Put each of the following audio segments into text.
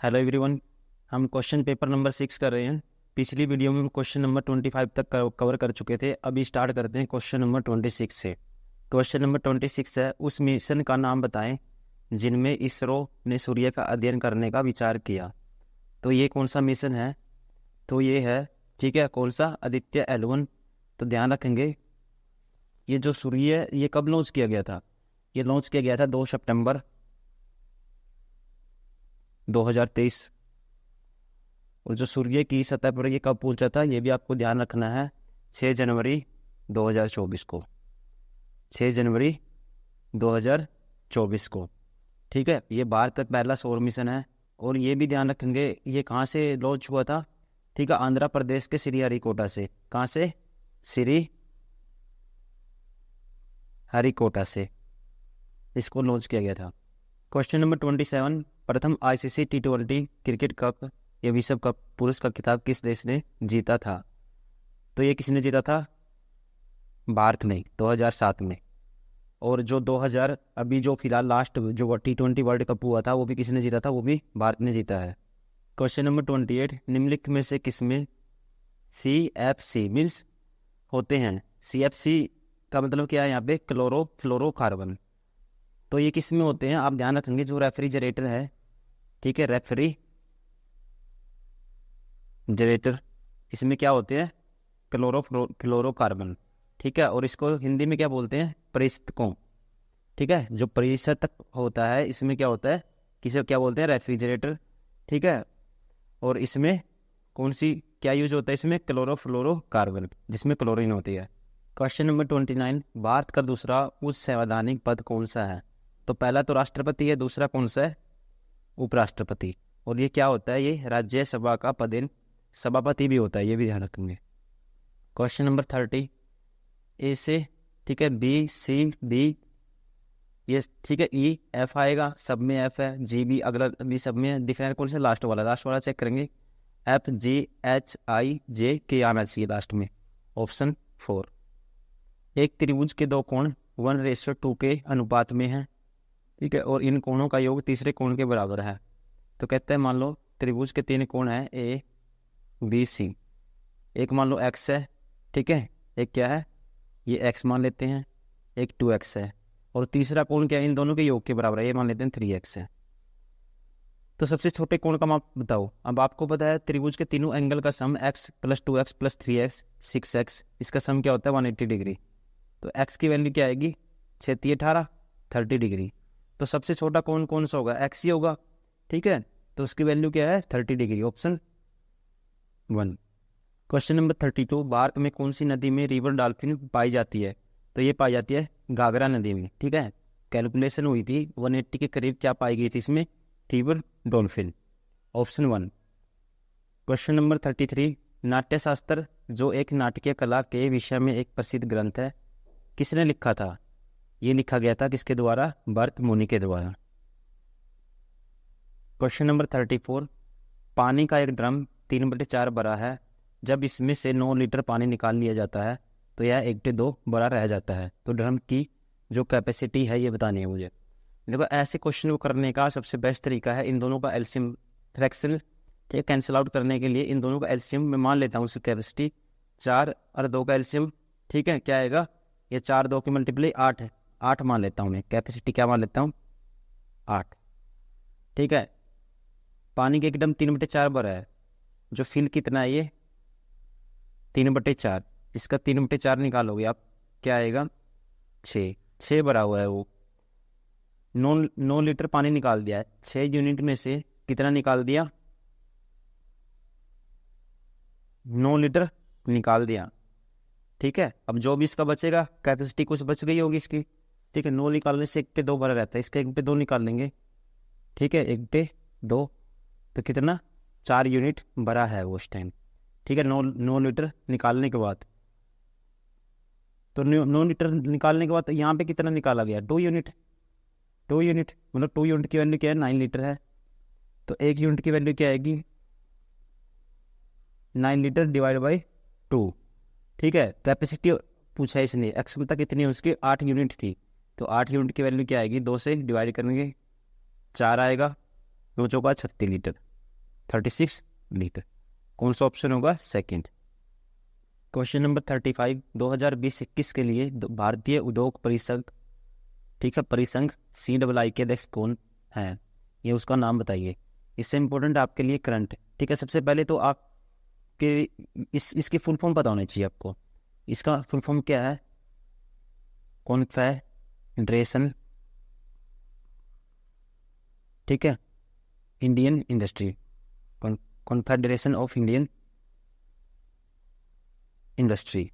Hello everyone. हम question paper number 6 कर रहे हैं। पिछली वीडियो में क्वेश्चन नंबर 25 तक कवर कर चुके थे। अभी स्टार्ट करते हैं क्वेश्चन नंबर 26 से। क्वेश्चन नंबर 26 है, उस मिशन का नाम बताएं जिनमें इसरो ने सूर्य का अध्ययन करने का विचार किया। तो ये कौन सा मिशन है? तो ये है, ठीक है, कौन सा? आदित्य L1। तो ध्यान रखेंगे, ये जो सूर्य ये कब लॉन्च किया गया था? ये लॉन्च किया गया था 2 सितंबर 2023। और जो सूर्य की सतह पर ये कब पहुंचा था ये भी आपको ध्यान रखना है, 6 जनवरी 2024 को। 6 जनवरी 2024 को, ठीक है। ये भारत का पहला सौर मिशन है। और ये भी ध्यान रखेंगे, ये कहाँ से लॉन्च हुआ था? ठीक है, आंध्र प्रदेश के श्रीहरिकोटा से। कहाँ से? श्रीहरिकोटा से इसको लॉन्च किया गया था। क्वेश्चन नंबर 27, प्रथम ICC T20 क्रिकेट कप या विश्व कप पुरुष का खिताब किस देश ने जीता था? तो ये किसने जीता था? भारत ने 2007 में। और जो 2000 अभी जो फिलहाल लास्ट जो T20 वर्ल्ड कप हुआ था वो भी किसने जीता था? वो भी भारत ने जीता है। क्वेश्चन नंबर 28, निम्नलिखित में से किसमें CFC मीन्स होते हैं? CFC का मतलब क्या है यहाँ पे? क्लोरोफ्लोरोकार्बन। तो ये किस में होते हैं आप ध्यान रखेंगे, जो रेफ्रिजरेटर है, ठीक है, रेफ्रिजरेटर, इसमें क्या होते हैं? क्लोरोफ्लोरोकार्बन, ठीक है। और इसको हिंदी में क्या बोलते हैं? परिस्तकों, ठीक है। जो परिस्तक होता है इसमें क्या होता है? किसे क्या बोलते हैं? रेफ्रिजरेटर, ठीक है। और इसमें कौन सी क्या यूज होता है? इसमें क्लोरोफ्लोरोकार्बन, जिसमें क्लोरीन होती है। क्वेश्चन नंबर 29, भारत का दूसरा उच्च संवैधानिक पद कौन सा है? तो पहला तो राष्ट्रपति है, दूसरा कौन सा है? उपराष्ट्रपति। और ये क्या होता है? ये राज्यसभा का पदेन सभापति भी होता है, ये भी ध्यान रखेंगे। क्वेश्चन नंबर 30, ए से, ठीक है, BCD, ये ठीक है, EF आएगा, सब में F है, GB अगला भी सब में है, डिफरेंट कौन सा? लास्ट वाला चेक करेंगे, FGHIJK आना चाहिए लास्ट में, ऑप्शन 4। एक त्रिभुज के दो कोण 1:2 के अनुपात में है, ठीक है, और इन कोणों का योग तीसरे कोण के बराबर है। तो कहते हैं, मान लो त्रिभुज के 3 कोण हैं ABC, एक मान लो X है, ठीक है, एक क्या है? ये X मान लेते हैं, एक 2X है, और तीसरा कोण क्या है? इन दोनों के योग के बराबर है, ये मान लेते हैं 3X है। तो सबसे छोटे कोण का माप बताओ। अब आपको पता है त्रिभुज के तीनों एंगल का सम X + 2X + 3X 6X, इसका सम क्या होता है? 180 डिग्री। तो X की वैल्यू क्या आएगी? 6 × 18 30 डिग्री। तो सबसे छोटा कोण कौन सा होगा? X ही होगा, ठीक है। तो उसकी वैल्यू क्या है? 30 degree, option 1। Question number 32, Bharat में कौन सी नदी में रिवर डॉल्फिन पाई जाती है? तो ये पाई जाती है घाघरा नदी में, ठीक है। कैलकुलेशन हुई थी 180 के करीब क्या पाई गई थी इसमें? River dolphin, option 1। Question number 33, Natyashastra जो एक नाटकीय कला के विषय में एक प्रसिद्ध ग्रंथ है, किसने लिखा था? ये लिखा गया था किसके द्वारा? भरत मुनि के द्वारा। क्वेश्चन नंबर 34, पानी का एक ड्रम 3/4 भरा है, जब इसमें से 9 लीटर पानी निकाल लिया जाता है तो यह 1/2 भरा रह जाता है। तो ड्रम की जो कैपेसिटी है ये बतानी है मुझे। देखो, ऐसे क्वेश्चन को करने का सबसे बेस्ट तरीका है इन दोनों का एलसीएम फ्रैक्शन, ठीक है, कैंसिल आउट करने के लिए इन दोनों का एलसीएम मैं मान लेता हूँ। उसकी कैपेसिटी 4 और 2 का एलसीएम, ठीक है, क्या आएगा? ये 4 2 की मल्टीप्लाई 8 है, 8 मान लेता हूँ मैं। कैपेसिटी क्या मान लेता हूँ? 8, ठीक है। पानी के एकदम 3/4 भरा है, जो फिल कितना है? ये 3/4, इसका 3/4 निकालोगे आप, क्या आएगा? 6 भरा हुआ है वो। 9 लीटर पानी निकाल दिया है, 6 यूनिट में से कितना निकाल दिया? 9 लीटर निकाल दिया, ठीक है। अब जो भी इसका बचेगा, कैपेसिटी कुछ बच गई होगी इसकी, ठीक है। 9 निकालने से 1/2 भरा रहता है, इसका 1/2 निकाल लेंगे, ठीक है, 1/2, तो कितना? 4 यूनिट भरा है वो उस टाइम, ठीक है। 9 लीटर निकालने के बाद, तो 9 लीटर निकालने के बाद यहाँ पे कितना निकाला गया? 2 यूनिट। 2 यूनिट मतलब 2 यूनिट की वैल्यू क्या है? 9 लीटर है। तो 1 यूनिट की वैल्यू क्या आएगी? 9 लीटर डिवाइड बाई 2, ठीक है। कैपेसिटी पूछा है इसने, क्षमता कितनी है उसकी? 8 यूनिट थी। तो 8 यूनिट की वैल्यू क्या आएगी? 2 से डिवाइड करेंगे, 4 आएगा, पाँचों का 36 लीटर, 36 लीटर। कौन सा ऑप्शन होगा? सेकंड। क्वेश्चन नंबर 35, 2020-21 के लिए भारतीय उद्योग परिसंघ, ठीक है, परिसंघ CII के अध्यक्ष कौन है? ये उसका नाम बताइए। इससे इंपॉर्टेंट आपके लिए करंट, ठीक है। सबसे पहले तो आपके इसकी फुल फॉर्म पता होना चाहिए आपको। इसका फुल फॉर्म क्या है? कॉन्फेडरेशन, ठीक है, Indian industry, confederation of Indian industry.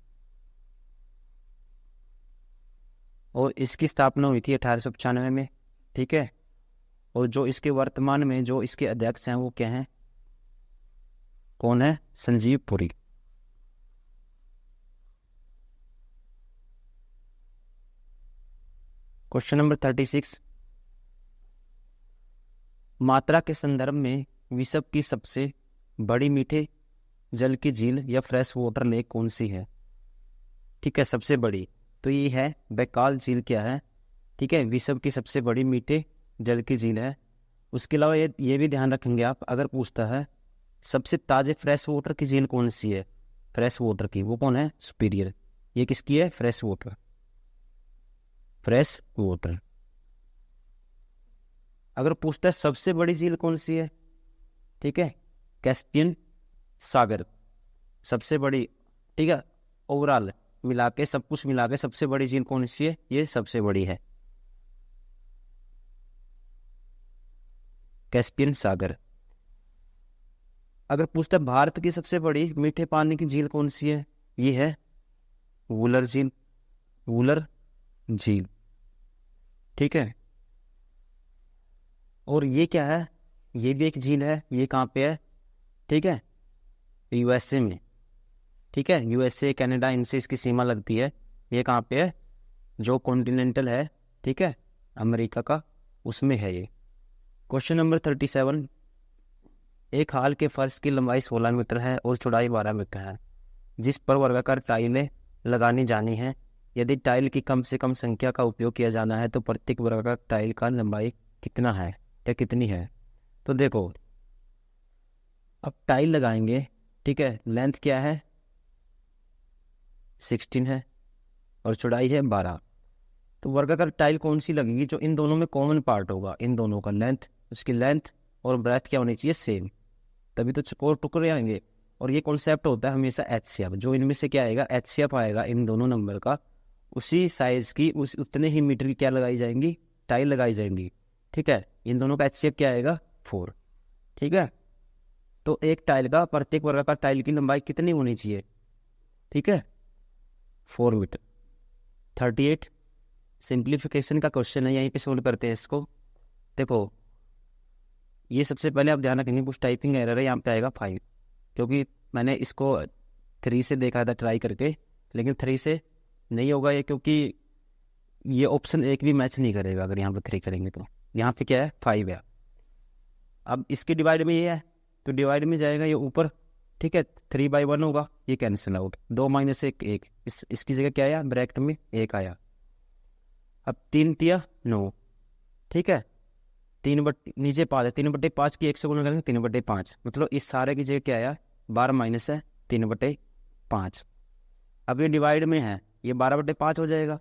और इसकी स्थापना हुई थी 1895 में, ठीक है। और जो इसके वर्तमान में जो इसके अध्यक्ष हैं वो क्या हैं? कौन है? संजीव पुरी। क्वेश्चन नंबर 36, मात्रा के संदर्भ में विश्व की सबसे बड़ी मीठे जल की झील या फ्रेश वाटर लेक कौन सी है? ठीक है, सबसे बड़ी तो ये है बैकाल झील, क्या है? ठीक है, विश्व की सबसे बड़ी मीठे जल की झील है। उसके अलावा ये भी ध्यान रखेंगे आप, अगर पूछता है सबसे ताजे फ्रेश वाटर की झील कौन सी है, फ्रेश वाटर की, वो कौन है? सुपीरियर। ये किसकी है? Fresh water, fresh water. अगर पूछता है सबसे बड़ी झील कौन सी है, ठीक है, कैस्पियन सागर, सबसे बड़ी, ठीक है, ओवरऑल मिला के, सब कुछ मिला के सबसे बड़ी झील कौन सी है? ये सबसे बड़ी है, कैस्पियन सागर। अगर पूछता है भारत की सबसे बड़ी मीठे पानी की झील कौन सी है, ये है वुलर झील, वुलर झील, ठीक है। और ये क्या है? ये भी एक झील है। ये कहाँ पे है? ठीक है, USA में, ठीक है, USA कनाडा इनसे इसकी सीमा लगती है। ये कहाँ पे है? जो कॉन्टिनेंटल है, ठीक है, अमेरिका का, उसमें है ये। क्वेश्चन नंबर 37, एक हाल के फर्श की लंबाई 16 मीटर है और चौड़ाई 12 मीटर है, जिस पर वर्गाकार टाइलें लगानी जानी है। यदि टाइल की कम से कम संख्या का उपयोग किया जाना है तो प्रत्येक वर्गाकार टाइल का लंबाई कितना है या कितनी है? तो देखो, अब टाइल लगाएंगे, ठीक है, लेंथ क्या है? 16 है और चौड़ाई है 12। तो वर्गाकार टाइल कौन सी लगेगी? जो इन दोनों में कॉमन पार्ट होगा, इन दोनों का लेंथ, उसकी लेंथ और ब्रेथ क्या होनी चाहिए? सेम, तभी तो चकोर टुकड़े आएंगे। और ये कॉन्सेप्ट होता है हमेशा HCF, जो इनमें से क्या आएगा? HCF आएगा इन दोनों नंबर का, उसी साइज की उतने ही मीटर की क्या लगाई जाएंगी? टाइल लगाई जाएंगी, ठीक है। इन दोनों का HCF क्या आएगा? 4, ठीक है। तो एक टाइल का, प्रत्येक वर्गाकार टाइल की लंबाई कितनी होनी चाहिए? ठीक है, 4 मीटर। 38 सिंप्लीफिकेशन का क्वेश्चन है, यहीं पे सोल्व करते हैं इसको। देखो, ये सबसे पहले आप ध्यान रखेंगे, कुछ टाइपिंग एरर है, यहाँ पे आएगा 5, क्योंकि मैंने इसको 3 से देखा था ट्राई करके, लेकिन 3 से नहीं होगा ये, क्योंकि ये ऑप्शन एक भी मैच नहीं करेगा अगर यहाँ पर 3 करेंगे तो। यहाँ पे क्या है? 5 है। अब इसके डिवाइड में ये है, तो डिवाइड में जाएगा ये ऊपर, ठीक है, 3/1 होगा, ये कैंसिल आउट, 2 - 1 1, इसकी जगह क्या आया? ब्रैकेट में 1 आया। अब 3 तिया 9, ठीक है, नीचे 5 है, 3/5 की 1 से गुणा करेंगे 3/5, मतलब इस सारे की जगह क्या आया? 12 माइनस है 3/5। अब ये डिवाइड में है, ये 12/5 हो जाएगा,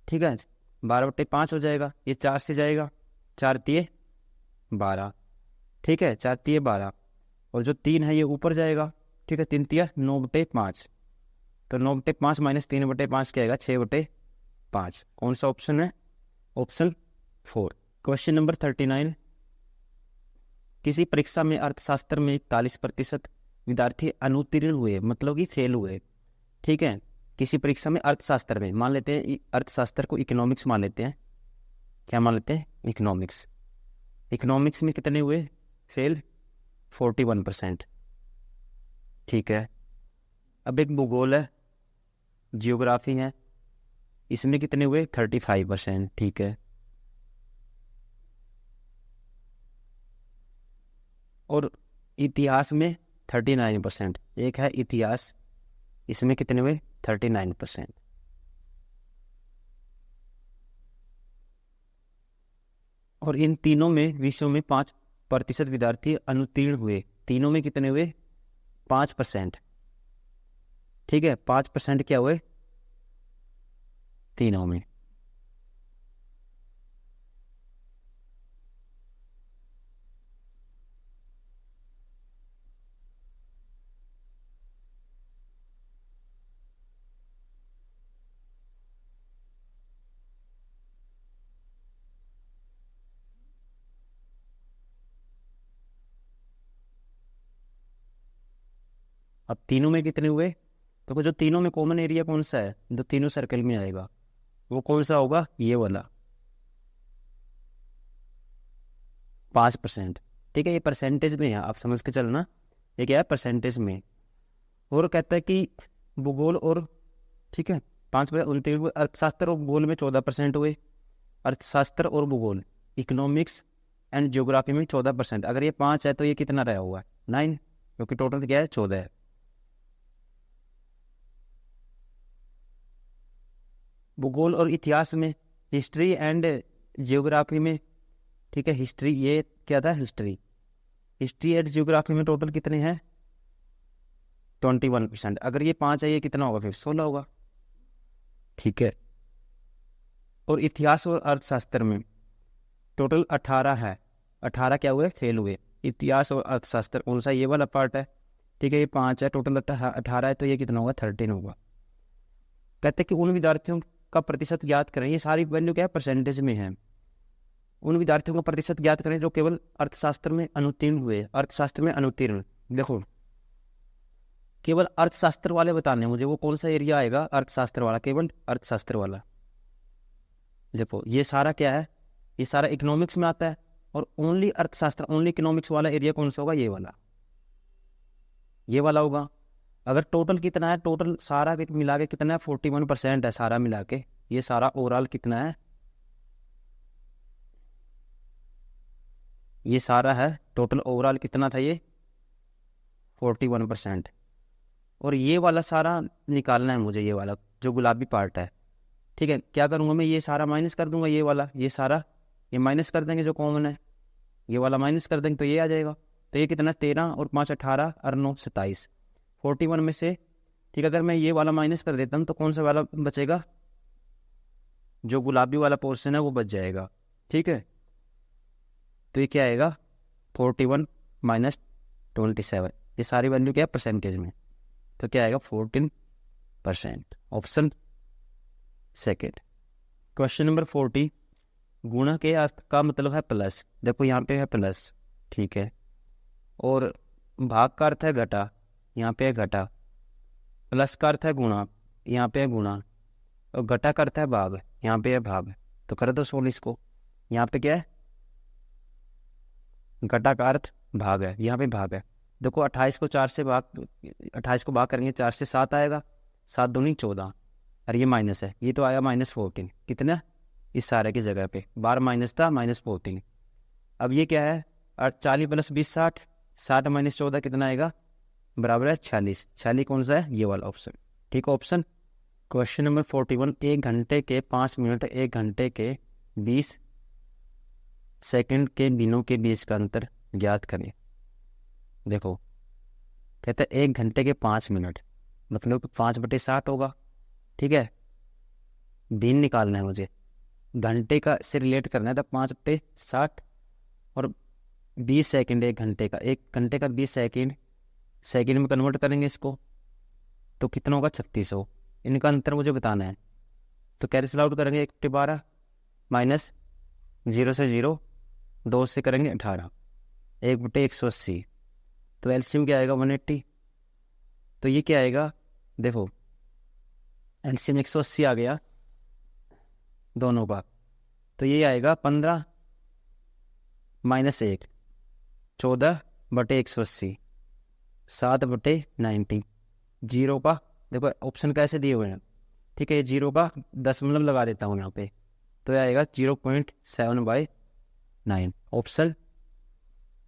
ठीक है, 12/5 हो जाएगा, ये 4 से जाएगा, 4 तिये 12, ठीक है, 4 तिये 12, और जो 3 है ये ऊपर जाएगा, ठीक है, 3 तिया 9/5, तो 9/5 माइनस 3/5 क्या आएगा? 6/5। कौन सा ऑप्शन है? ऑप्शन 4। क्वेश्चन नंबर 39, किसी परीक्षा में अर्थशास्त्र में 41% विद्यार्थी अनुत्तीर्ण हुए, मतलब कि फेल हुए, ठीक है। किसी परीक्षा में अर्थशास्त्र में, मान लेते हैं अर्थशास्त्र को इकोनॉमिक्स मान लेते हैं, क्या मान लेते हैं? इकोनॉमिक्स। इकोनॉमिक्स में कितने हुए फेल? 41%, ठीक है। अब एक भूगोल है, जियोग्राफी है, इसमें कितने हुए? 35%, ठीक है। और इतिहास में 39%, एक है इतिहास, इसमें कितने हुए? 39%। और इन तीनों में विषयों में प्रतिशत विद्यार्थी अनुत्तीर्ण हुए, तीनों में कितने हुए? 5%। ठीक है, 5% क्या हुए? तीनों में। अब तीनों में कितने हुए? तो जो तीनों में कॉमन एरिया कौन सा है, जो तीनों सर्कल में आएगा, वो कौन सा होगा? ये वाला 5%। ठीक है, ये परसेंटेज में है, आप समझ के चलना, ये क्या है? परसेंटेज में। और कहता है कि भूगोल और, ठीक है, 5% उनतीस हुए। अर्थशास्त्र और भूगोल में 14% हुए। अर्थशास्त्र और भूगोल, इकोनॉमिक्स एंड ज्योग्राफी में 14%। अगर ये 5 है तो ये कितना रहा हुआ है? 9, क्योंकि टोटल क्या है? 14 है। भूगोल और इतिहास में, हिस्ट्री एंड जियोग्राफी में, ठीक है, हिस्ट्री, ये क्या था? हिस्ट्री। हिस्ट्री एंड जियोग्राफी में टोटल कितने हैं? 21%। अगर ये 5 है, ये कितना होगा? फिर 16 होगा। ठीक है, और इतिहास और अर्थशास्त्र में टोटल 18 है। 18 क्या हुए? फेल हुए। इतिहास और अर्थशास्त्र कौन सा? ये वाला पार्ट है। ठीक है, ये 5 है, टोटल 18 है, तो ये कितना होगा? 13 होगा। कहते हैं कि उन विद्यार्थियों का प्रतिशत ज्ञात करें। ये सारी वैल्यू क्या है? परसेंटेज में है। उन विद्यार्थियों का प्रतिशत ज्ञात करें जो केवल अर्थशास्त्र में अनुत्तीर्ण हुए। अर्थशास्त्र में अनुत्तीर्ण, देखो, केवल अर्थशास्त्र वाले बताने मुझे, वो कौन सा एरिया आएगा? अर्थशास्त्र वाला, केवल अर्थशास्त्र वाला। देखो, ये सारा क्या है? ये सारा इकोनॉमिक्स में आता है, और ओनली अर्थशास्त्र, ओनली इकोनॉमिक्स वाला एरिया कौन सा होगा? ये वाला, ये वाला होगा। अगर टोटल कितना है? टोटल सारा मिला के कितना है? 41% है सारा मिला के। ये सारा ओवरऑल कितना है? ये सारा है टोटल ओवरऑल कितना था? ये 41%। और ये वाला सारा निकालना है मुझे, ये वाला जो गुलाबी पार्ट है। ठीक है, क्या करूँगा मैं? ये सारा माइनस कर दूंगा, ये वाला, ये सारा, ये माइनस कर देंगे जो कॉमन है, ये वाला माइनस कर देंगे तो ये आ जाएगा। तो ये कितना? 13 और 5 18 और 9 27। 41 में से, ठीक है, अगर मैं ये वाला माइनस कर देता हूँ तो कौन सा वाला बचेगा? जो गुलाबी वाला पोर्शन है वो बच जाएगा। ठीक है, तो ये क्या आएगा? 41 माइनस 27। ये सारी वैल्यू क्या है? परसेंटेज में। तो क्या आएगा? 14%। Option second. क्वेश्चन नंबर 40, गुणा के अर्थ का मतलब है प्लस। देखो यहाँ पे है प्लस, ठीक है, और भाग का अर्थ है घटा, यहाँ पे है घटा। प्लस का अर्थ है गुणा, यहाँ पे है गुणा, और घटा का अर्थ है भाग, यहाँ पे है भाग। तो कर दो सोल्व इसको। यहाँ पे क्या है? घटा का अर्थ भाग है, यहाँ पे भाग है। देखो 28 को 4 से भाग, 28 को भाग करेंगे 4 से 7 आएगा, 7 दूनी 14, और ये माइनस है, ये तो आया -14। कितना? इस सारे की जगह पे बार माइनस था, -14। अब ये क्या है? 40 + 20 60, 60 - 14 कितना आएगा? बराबर है 46। 46 कौन सा है? ये वाला ऑप्शन। ठीक है, ऑप्शन। क्वेश्चन नंबर 41, 1 घंटे के 5 मिनट 1 घंटे के 20 सेकंड के दिनों के बीच का अंतर ज्ञात करें। देखो, कहते हैं 1 घंटे के 5 मिनट, मतलब 5/60 होगा। ठीक है, दिन निकालना है मुझे, घंटे का से रिलेट करना है, तो 5/60 और 20 सेकंड 1 घंटे का, 1 घंटे का 20 सेकंड, सेकंड में कन्वर्ट करेंगे इसको तो कितना होगा? 3600। इनका अंतर मुझे बताना है, तो कैंसिल आउट करेंगे, 1/12 माइनस 0 से 0, 2 से करेंगे 18, 1/180। तो एलसीएम क्या आएगा? 180। तो ये क्या आएगा? देखो एलसीएम 180 आ गया दोनों का, तो ये आएगा 15 - 1, 14/180, 7/90। जीरो का देखो ऑप्शन कैसे दिए हुए हैं, ठीक है, ये जीरो का दशमलव लगा देता हूँ यहाँ पे, तो ये आएगा 0.7/9। Option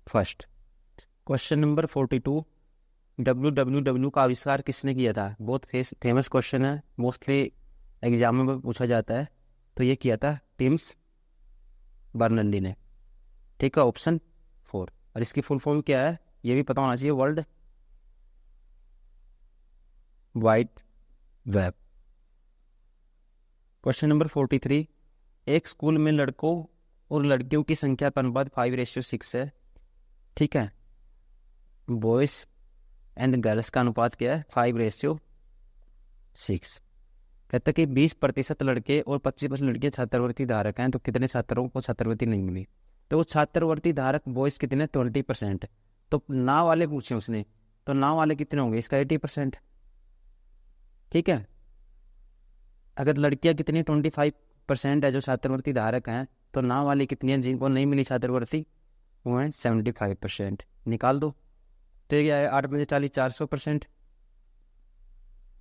first. Question number 42, WWW का आविष्कार किसने किया था? बहुत फेमस क्वेश्चन है, मोस्टली एग्जाम में पूछा जाता है। तो ये किया था टिम्स बर्नर्ली ने। ठीक है, ऑप्शन 4। और इसकी फुल फॉर्म क्या है ये भी पता होना चाहिए, world wide web. Question number 43, एक स्कूल में लड़कों और लड़कियों की संख्या का अनुपात 5:6 है, ठीक है। बॉयज एंड गर्ल्स का अनुपात क्या है 5:6। कहता है कि 20% लड़के और 25% लड़कियां छात्रवृत्ति धारक हैं, तो कितने छात्रों को छात्रवृत्ति नहीं मिली? तो वो छात्रवृत्ति धारक बॉयज कितने 20%, तो ना वाले पूछे उसने, तो ना वाले कितने होंगे, इसका 80%, ठीक है। अगर लड़कियां कितनी 25% है जो छात्रवृत्ति धारक हैं, तो ना वाली कितनी है जिनको नहीं मिली छात्रवृत्ति, वो है 75%। निकाल दो, तो ये क्या है 8 में 40 400%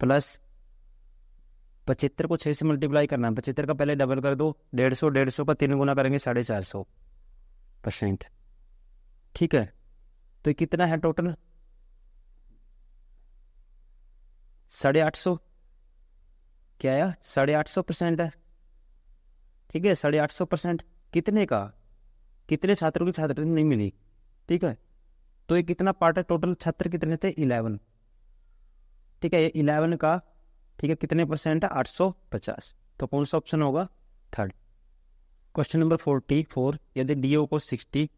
प्लस 75 को 6 से मल्टीप्लाई करना है, 75 का पहले डबल कर दो, 150, 150 का 3 गुना करेंगे 450%, ठीक है। तो ये कितना है टोटल 850, क्या है 850% है, ठीक है। 850% कितने का, कितने छात्रों की छात्रवृत्ति नहीं मिली, ठीक है। तो ये कितना पार्ट है, टोटल छात्र कितने थे 11, ठीक है। ये 11 का, ठीक है, कितने परसेंट है 850, तो कौन सा ऑप्शन होगा, थर्ड। क्वेश्चन नंबर 44, यदि डीओ को 60,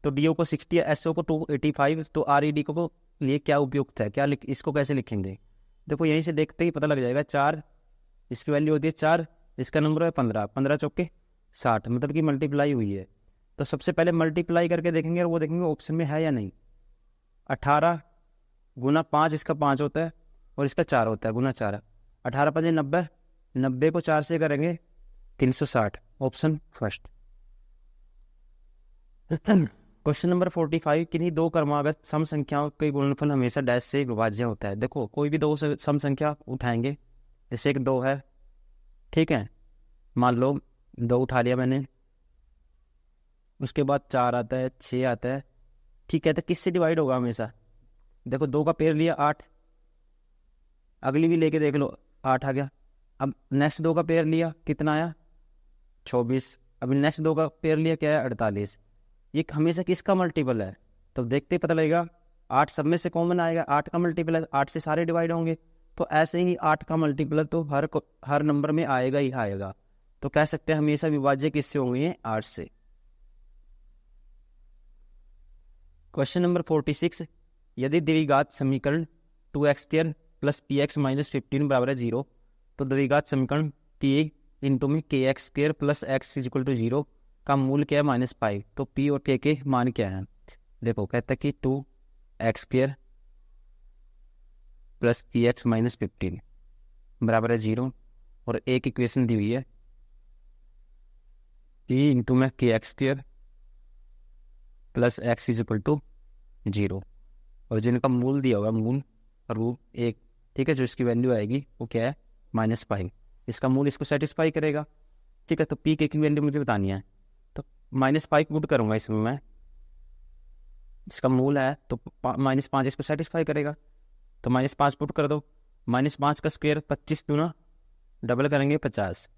तो डीओ को 60 है, एसओ को 285, तो आरईडी को लिए क्या उपयुक्त है, क्या इसको कैसे लिखेंगे? देखो यहीं से देखते ही पता लग जाएगा। 4 इसकी वैल्यू होती है 4, इसका नंबर है 15, 15 चौके 60, मतलब कि मल्टीप्लाई हुई है। तो सबसे पहले मल्टीप्लाई करके देखेंगे और वो देखेंगे ऑप्शन में है या नहीं। 18 गुना 5, इसका 5 होता है और इसका 4 होता है, गुना 4, 18 5 90, 90 को 4 से करेंगे 360, ऑप्शन फर्स्ट। क्वेश्चन नंबर 45, किन्हीं दो क्रमागत सम संख्याओं के गुणनफल हमेशा डैश से विभाज्य होता है। देखो कोई भी दो सम संख्या उठाएंगे, जैसे एक 2 है, ठीक है, मान लो 2 उठा लिया मैंने, उसके बाद 4 आता है, 6 आता है, ठीक है। तो किससे डिवाइड होगा हमेशा? देखो 2 का पेयर लिया 8, अगली भी लेके देख लो 8 आ गया। अब नेक्स्ट 2 का पेयर लिया, कितना आया 24, अभी नेक्स्ट 2 का पेयर लिया, क्या है 48। ये हमेशा किसका मल्टीपल है? तो देखते ही पता लगेगा, 8 सब में से कॉमन आएगा, 8 का मल्टीपल है, 8 से सारे डिवाइड होंगे, तो ऐसे ही 8 का मल्टीपल तो हर नंबर में आएगा ही आएगा। तो कह सकते हैं हमेशा विभाज्य किससे होंगे, 8 से। क्वेश्चन नंबर 46, यदि द्विघात समीकरण 2x² प्लस px माइनस 15 बराबर है 0, तो द्विघात समीकरण p इंटू में kx² plus x equal to 0 का मूल क्या है -5, तो p और k के मान क्या है? देखो कहता है कि 2x² प्लस px माइनस 15 बराबर है 0, और एक इक्वेशन दी हुई है p इंटू में kx² plus x equal to 0, और जिनका मूल दिया होगा, मूल रूट 1, ठीक है, जो इसकी वैल्यू आएगी वो क्या है -5, इसका मूल इसको सेटिस्फाई करेगा, ठीक है। तो पी के की वैल्यू मुझे बतानी है, तो -5 पुट करूंगा इसमें मैं, इसका मूल है तो -5 इसको सेटिस्फाई करेगा, तो -5 पुट कर दो। -5 का स्क्वायर 25 दूना, डबल करेंगे 50,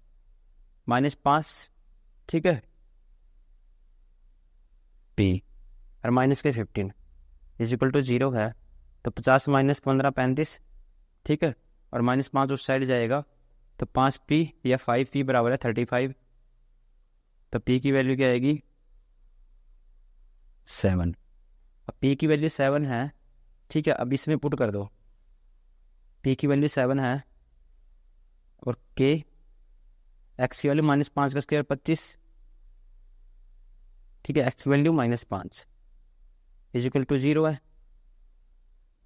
-5, ठीक है, पी और माइनस के 15 इज इक्वल टू 0 है, तो 50 माइनस 15 35, ठीक है, और -5 उस साइड जाएगा, तो 5p या 5p बराबर है 35, तो p की वैल्यू क्या आएगी 7। अब p की वैल्यू 7 है, ठीक है, अब इसमें पुट कर दो, p की वैल्यू 7 है और k x की वैल्यू -5 का स्क्वायर 25, ठीक है, x value -5 is equal to 0 है,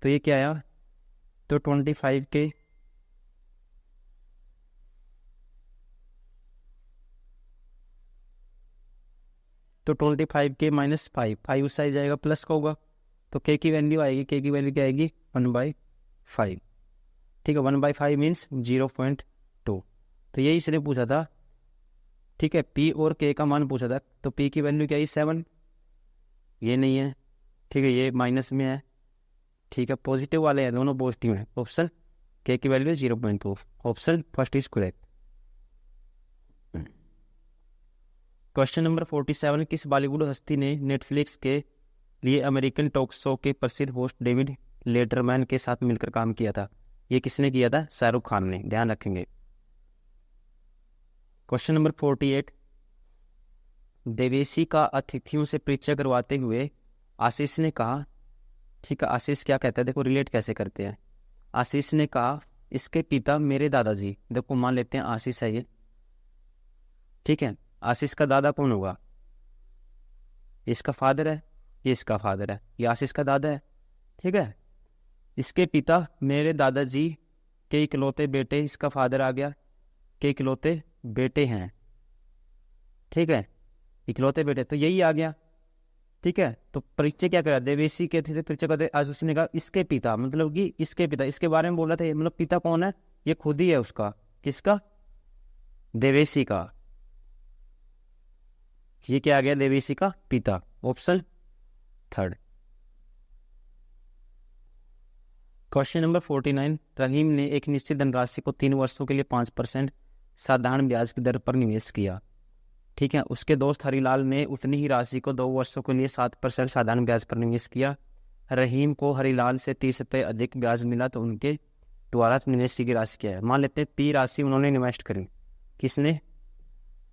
तो ये क्या आया, तो 25 के तो 25 के -5, 5 उस साइड जाएगा, प्लस का होगा, तो k की वैल्यू आएगी, k की वैल्यू क्या आएगी 1/5, ठीक है, 1/5 मीन्स 0.2। तो यही इसने पूछा था, ठीक है, p और k का मान पूछा था, तो p की वैल्यू क्या है 7, ये नहीं है, ठीक है, ये माइनस में है, ठीक है, पॉजिटिव वाले हैं, दोनों पॉजिटिव हैं, ऑप्शन k की value 0.2, option first is correct. Question number 47, किस बॉलीवुड हस्ती ने नेटफ्लिक्स के लिए अमेरिकन टॉक शो के प्रसिद्ध होस्ट डेविड लेटरमैन के साथ मिलकर काम किया था। ये किसने किया था? शाहरुख खान ने, ध्यान रखेंगे। क्वेश्चन नंबर 48, देवेशी का अतिथियों से परिचय करवाते हुए आशीष ने कहा, ठीक है, आशीष क्या कहता है, देखो रिलेट कैसे करते हैं। आशीष ने कहा, इसके पिता मेरे दादाजी, देखो मान लेते हैं आशीष है ये, ठीक है, आशीष का दादा कौन होगा? इसका फादर है, ये इसका फादर है, ये आशीष का दादा है, ठीक है। इसके पिता मेरे दादाजी के इकलौते बेटे, इसका फादर आ गया, के इकलौते बेटे हैं, ठीक है, इकलौते बेटे, तो यही आ गया, ठीक है। तो परिचय क्या करा? देवेशी के थे परिचय करते, आज उसने कहा इसके पिता, मतलब कि इसके पिता, इसके बारे में बोला था, मतलब पिता कौन है? ये खुद ही है उसका, किसका? देवेशी का। ये क्या आ गया? देवेशी का पिता, ऑप्शन थर्ड। क्वेश्चन नंबर 49, रहीम ने एक निश्चित धनराशि को 3 वर्षों के लिए 5% साधारण ब्याज की दर पर निवेश किया, ठीक है। उसके दोस्त हरिलाल ने उतनी ही राशि को 2 वर्षों के लिए 7% साधारण ब्याज पर निवेश किया। रहीम को हरिलाल से 30 रुपये अधिक ब्याज मिला, तो उनके द्वारा निवेश की राशि क्या है? मान लेते हैं पी राशि उन्होंने इन्वेस्ट करी, किसने?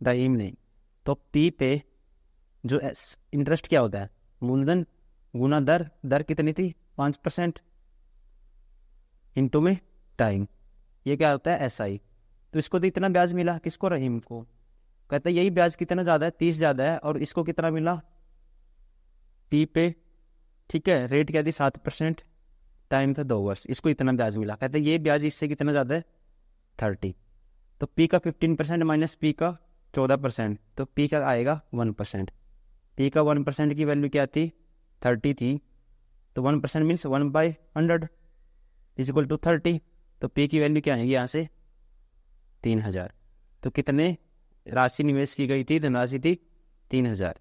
रहीम ने। तो पी पे जो इंटरेस्ट क्या होता है? मूलधन गुना दर, दर कितनी थी? 5% इंटू में टाइम, ये क्या होता है? SI। तो इसको तो इतना ब्याज मिला, किसको? रहीम को। कहता है यही ब्याज कितना ज़्यादा है? 30 ज़्यादा है, और इसको कितना मिला? P पे, ठीक है, रेट क्या थी? 7%, टाइम था 2 वर्ष, इसको इतना ब्याज मिला। कहते हैं ये ब्याज इससे कितना ज़्यादा है? 30। तो P का 15% माइनस P का 14%, तो P का आएगा 1%। P का 1% की वैल्यू क्या थी? 30 थी, तो 1% मीन्स 1/100 इज इक्वल टू 30। तो P की वैल्यू क्या आएगी यहाँ से? 3000। तो कितने राशि निवेश की गई थी? धनराशि थी 3000।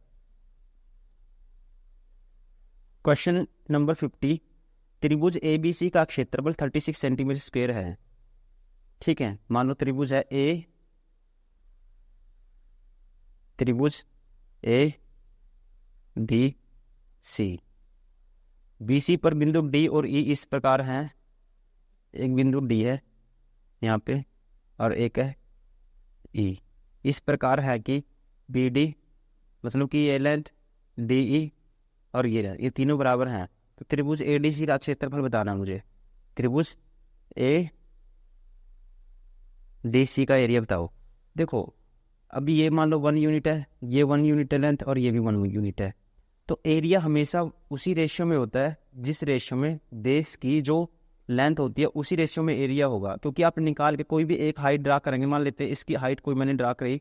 क्वेश्चन नंबर 50, त्रिभुज ABC का क्षेत्रफल 36 सेंटीमीटर स्क्वायर है, ठीक है। मान लो त्रिभुज है A, त्रिभुज ABC, BC पर बिंदु D और E इस प्रकार हैं, एक बिंदु D है यहाँ पे और एक है E, इस प्रकार है कि BD, मतलब कि ये लेंथ DE और ये तीनों बराबर हैं। तो त्रिभुज ADC का क्षेत्रफल बताना मुझे। त्रिभुज ADC का एरिया बताओ। देखो अभी ये मान लो 1 यूनिट है, ये 1 यूनिट है लेंथ, और ये भी 1 यूनिट है। तो एरिया हमेशा उसी रेशियो में होता है जिस रेशियो में बेस की जो लेंथ होती है, उसी रेशियो में एरिया होगा। क्योंकि आप निकाल के कोई भी एक हाइट ड्रा करेंगे, मान लेते हैं इसकी हाइट कोई मैंने ड्रा करी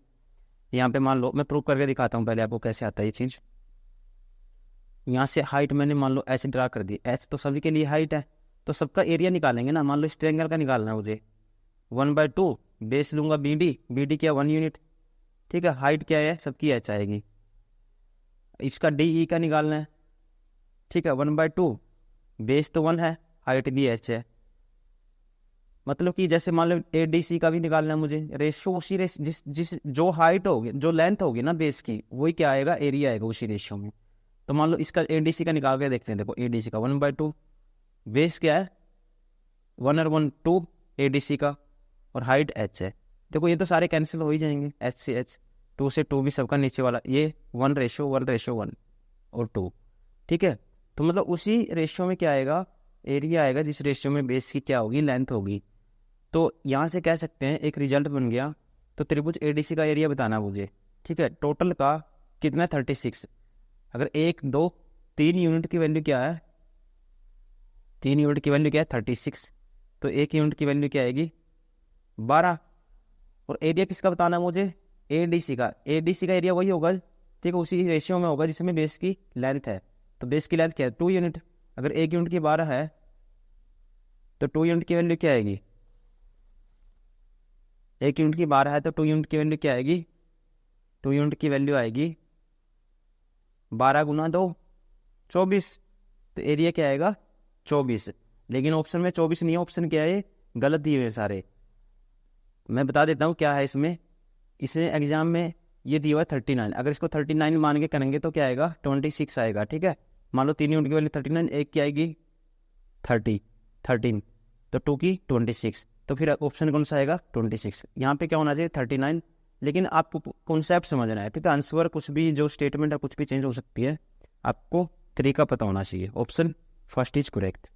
यहाँ पे, मान लो मैं प्रूव करके दिखाता हूँ पहले आपको कैसे आता है ये चीज़। यहाँ से हाइट मैंने मान लो ऐसे ड्रा कर दी, एच तो सभी के लिए हाइट है, तो सबका एरिया निकालेंगे ना। मान लो इस ट्रायंगल का निकालना है मुझे, 1/2 बेस लूंगा BD क्या 1 यूनिट, ठीक है। हाइट क्या है? सबकी एच आएगी। इसका DE का निकालना है, ठीक है, 1/2 बेस तो 1 है, हाइट भी एच है। मतलब कि जैसे मान लो ADC का भी निकालना है मुझे, रेशियो उसी जिस जो हाइट होगी, जो लेंथ होगी ना बेस की, वही क्या आएगा? एरिया आएगा उसी रेशियो में। तो मान लो इसका ADC का निकाल के देखते हैं। देखो ADC का 1/2, बेस क्या है? 1 और 1 2 ADC का, और हाइट h है। देखो ये तो सारे कैंसिल हो ही जाएंगे, h से h, 2 से 2 भी सबका नीचे वाला, ये 1:1 और 2, ठीक है। तो मतलब उसी रेशियो में क्या आएगा? एरिया आएगा जिस रेशियो में बेस की क्या होगी? लेंथ होगी। तो यहाँ से कह सकते हैं एक रिजल्ट बन गया। तो त्रिभुज ADC का एरिया बताना मुझे, ठीक है। टोटल का कितना? 36। अगर 1 2 3 यूनिट की वैल्यू क्या है? 3 यूनिट की वैल्यू क्या है? 36। तो 1 यूनिट की वैल्यू क्या आएगी? 12। और एरिया किसका बताना मुझे? ADC का। ADC का एरिया वही होगा, ठीक है, उसी रेशियो में होगा जिसमें बेस की लेंथ है। तो बेस की लेंथ क्या है? 2 यूनिट। अगर 1 यूनिट की 12 है तो 2 यूनिट की वैल्यू क्या आएगी? 1 यूनिट की 12 है तो 2 यूनिट की वैल्यू क्या आएगी? 2 यूनिट की वैल्यू आएगी 12 गुना 2 24। तो एरिया क्या आएगा? 24। लेकिन ऑप्शन में 24 नहीं है, ऑप्शन क्या है? गलत दिए हुए सारे। मैं बता देता हूँ क्या है इसमें। इसे एग्जाम में ये दिया हुआ 39, अगर इसको 39 मान के करेंगे तो क्या आएगा? 26 आएगा, ठीक है। मान लो 3 यूनिट की वैल्यू 39, एक की आएगी 13, तो 2 की 26, तो फिर ऑप्शन कौन सा आएगा 26। यहाँ पे क्या होना चाहिए 39, लेकिन आपको कॉन्सेप्ट समझना है, ठीक है। आंसर कुछ भी जो स्टेटमेंट है कुछ भी चेंज हो सकती है, आपको तरीका पता होना चाहिए। Option first is correct.